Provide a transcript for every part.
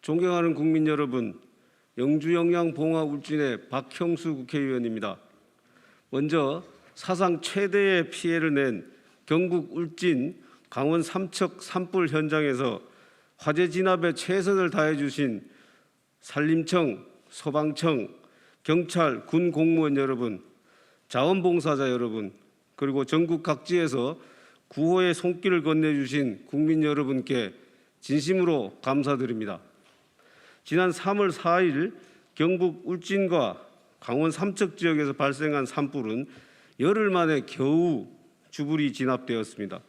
존경하는 국민 여러분, 영주 영양 봉화 울진의 박형수 국회의원입니다. 먼저 사상 최대의 피해를 낸 경북 울진 강원 삼척 산불 현장에서 화재 진압에 최선을 다해 주신 산림청, 소방청, 경찰, 군 공무원 여러분, 자원봉사자 여러분, 그리고 전국 각지에서 구호의 손길을 건네주신 국민 여러분께 진심으로 감사드립니다. 지난 3월 4일 경북 울진과 강원 삼척 지역에서 발생한 산불은 열흘 만에 겨우 주불이 진압되었습니다.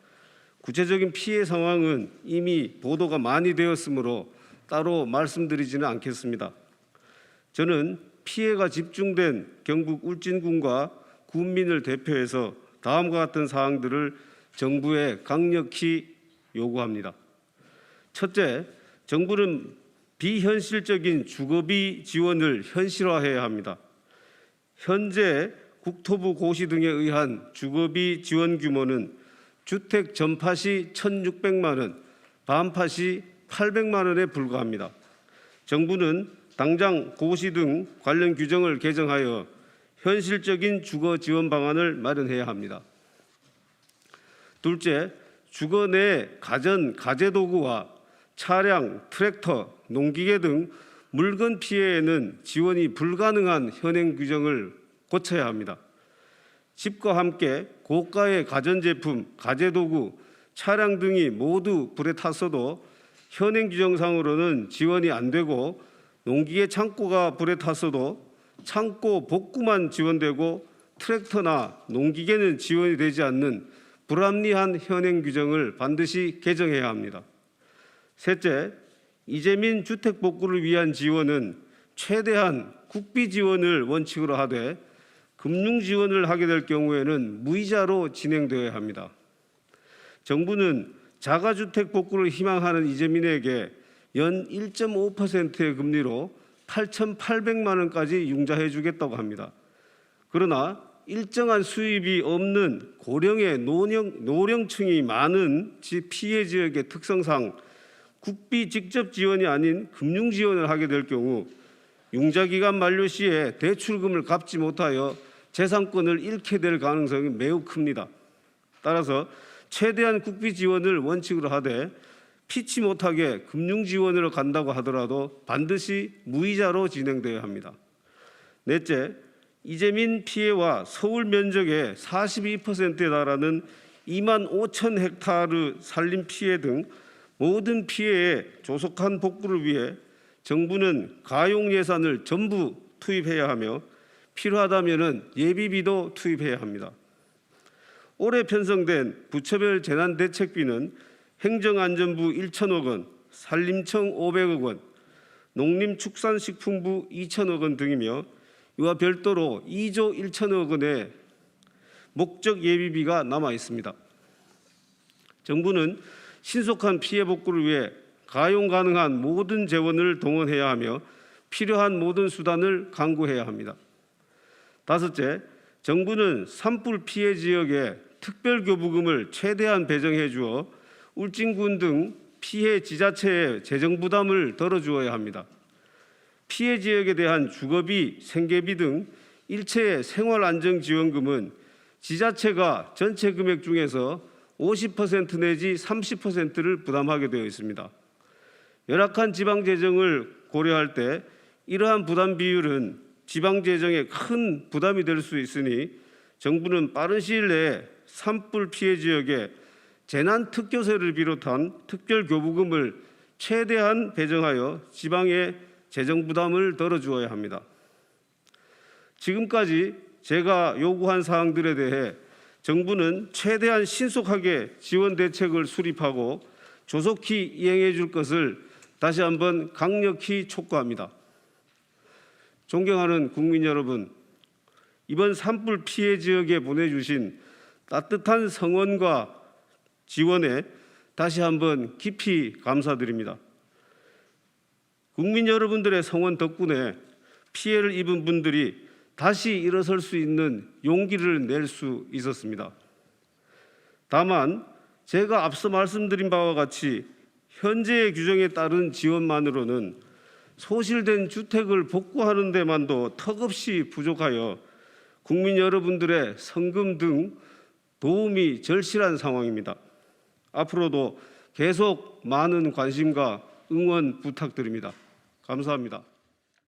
구체적인 피해 상황은 이미 보도가 많이 되었으므로 따로 말씀드리지는 않겠습니다. 저는 피해가 집중된 경북 울진군과 군민을 대표해서 다음과 같은 사항들을 정부에 강력히 요구합니다. 첫째, 정부는 비현실적인 주거비 지원을 현실화해야 합니다. 현재 국토부 고시 등에 의한 주거비 지원 규모는 주택 전파 시 1,600만 원, 반파 시 800만 원에 불과합니다. 정부는 당장 고시 등 관련 규정을 개정하여 현실적인 주거 지원 방안을 마련해야 합니다. 둘째, 주거 내 가전, 가재도구와 차량, 트랙터, 농기계 등 물건 피해에는 지원이 불가능한 현행 규정을 고쳐야 합니다. 집과 함께 고가의 가전제품, 가재도구, 차량 등이 모두 불에 탔어도 현행 규정상으로는 지원이 안 되고, 농기계 창고가 불에 탔어도 창고 복구만 지원되고 트랙터나 농기계는 지원이 되지 않는 불합리한 현행 규정을 반드시 개정해야 합니다. 셋째, 이재민 주택 복구를 위한 지원은 최대한 국비 지원을 원칙으로 하되 금융 지원을 하게 될 경우에는 무이자로 진행되어야 합니다. 정부는 자가주택 복구를 희망하는 이재민에게 연 1.5%의 금리로 8,800만 원까지 융자해 주겠다고 합니다. 그러나 일정한 수입이 없는 고령의 노령층이 많은 피해 지역의 특성상 국비 직접 지원이 아닌 금융 지원을 하게 될 경우 융자기간 만료 시에 대출금을 갚지 못하여 재산권을 잃게 될 가능성이 매우 큽니다. 따라서 최대한 국비 지원을 원칙으로 하되 피치 못하게 금융 지원으로 간다고 하더라도 반드시 무이자로 진행되어야 합니다. 넷째, 이재민 피해와 서울 면적의 42%에 달하는 2만 5천 헥타르 산림 피해 등 모든 피해의 조속한 복구를 위해 정부는 가용 예산을 전부 투입해야 하며 필요하다면 예비비도 투입해야 합니다. 올해 편성된 부처별 재난대책비는 행정안전부 1천억 원, 산림청 500억 원, 농림축산식품부 2천억 원 등이며 이와 별도로 2조 1천억 원의 목적 예비비가 남아 있습니다. 정부는 신속한 피해 복구를 위해 가용 가능한 모든 재원을 동원해야 하며 필요한 모든 수단을 강구해야 합니다. 다섯째, 정부는 산불 피해 지역에 특별교부금을 최대한 배정해 주어 울진군 등 피해 지자체의 재정 부담을 덜어주어야 합니다. 피해 지역에 대한 주거비, 생계비 등 일체의 생활안정지원금은 지자체가 전체 금액 중에서 50% 내지 30%를 부담하게 되어 있습니다. 열악한 지방재정을 고려할 때 이러한 부담 비율은 지방재정에 큰 부담이 될 수 있으니 정부는 빠른 시일 내에 산불 피해 지역에 재난특교세를 비롯한 특별교부금을 최대한 배정하여 지방의 재정 부담을 덜어주어야 합니다. 지금까지 제가 요구한 사항들에 대해 정부는 최대한 신속하게 지원 대책을 수립하고 조속히 이행해 줄 것을 다시 한번 강력히 촉구합니다. 존경하는 국민 여러분, 이번 산불 피해 지역에 보내주신 따뜻한 성원과 지원에 다시 한번 깊이 감사드립니다. 국민 여러분들의 성원 덕분에 피해를 입은 분들이 다시 일어설 수 있는 용기를 낼 수 있었습니다. 다만 제가 앞서 말씀드린 바와 같이 현재의 규정에 따른 지원만으로는 소실된 주택을 복구하는 데만도 턱없이 부족하여 국민 여러분들의 성금 등 도움이 절실한 상황입니다. 앞으로도 계속 많은 관심과 응원 부탁드립니다. 감사합니다.